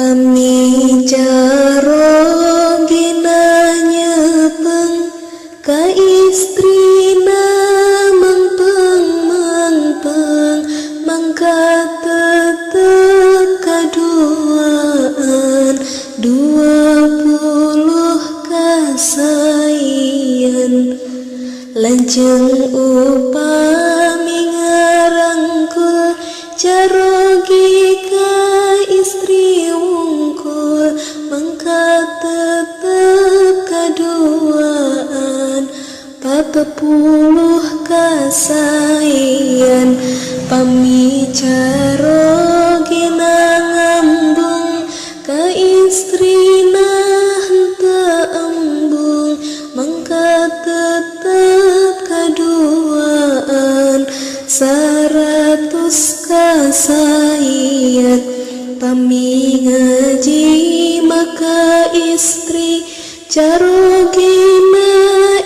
Pamicara ginanyepeng ka istrina mangpeng mangka tetep kaduaan 20 kasayan lanjeng upami ngarangkul carogi ka istri wungkul mangka tetep kaduaan 40 kasayan pamicara ginangambung ka istrina henteu embung mangka tetep kaduaan 100 kasayan pami ngaji maka istri carogina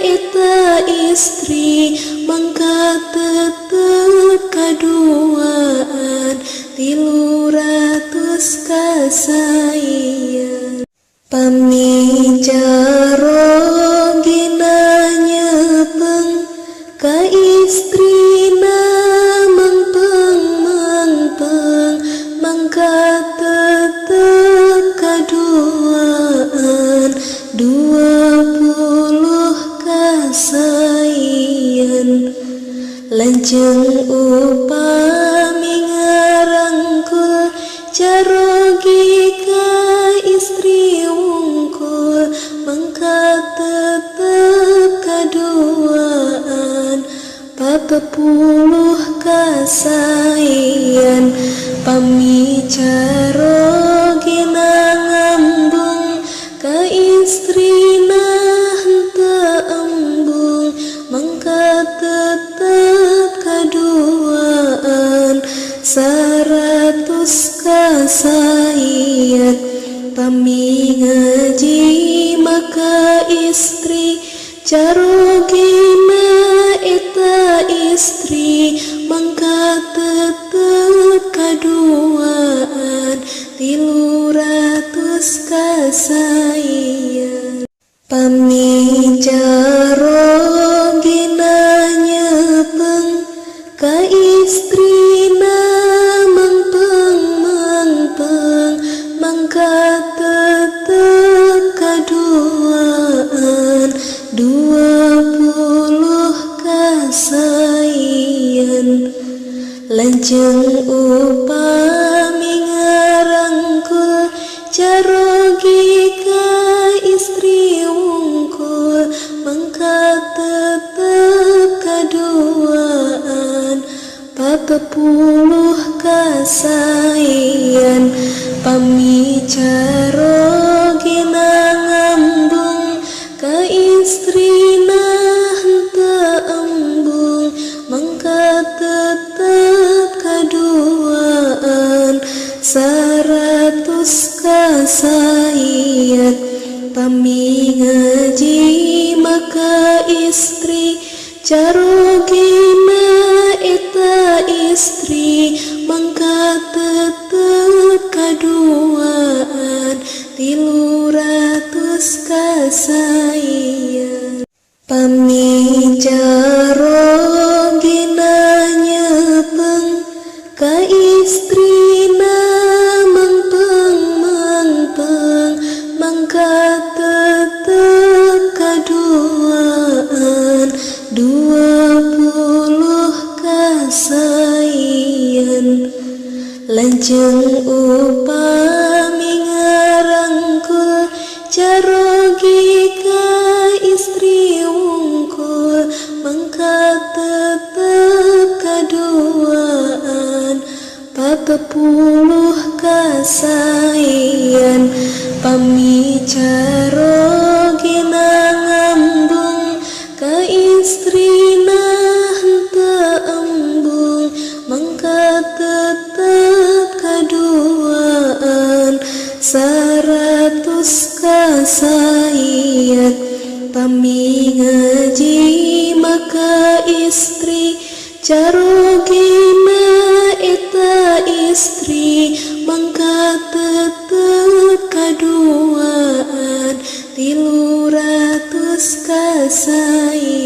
eta istri mangka tetep kaduaan 300 kasayan pamicara ginanyepeng ka istrina mangpeng mangka tetep kaduaan 20 kasayan lanjeng upami ngarangkul carogi ka istri wungkul mangka tetep kaduaan 40 kasayan pamicara ginangambung ka istrina henteu embung mangka tetep kaduaan 100 kasayan pami ngaji maka istri carogina eta istri mangka tetep kaduaan 300 kasayan pamicara ginanyepeng ka istrina mangpeng mangka tetep kaduaan 20 kasayan lanjeng upami ngarangkul carogi ka istri wungkul mangka tetep kaduaan 40 kasayan pamicara ginangambung ka istrina henteu embung mangka tetep kaduaan 100 kasayan pami ngaji maka istri carogina eta istri mangka tetep kaduaan 300 kasayan pamicara ginanyepeng ka istrina mangpeng mangka tetep kaduaan 20 kasayan lanjeng upami ngarangkul carogi ka istri wungkul mangka tetep kaduaan 40 kasayan pamicara ginangambung ka istrina henteu embung mangka tetep kaduaan 100 kasayan pami ngaji maka istri carogina eta istri mangka tetep kasai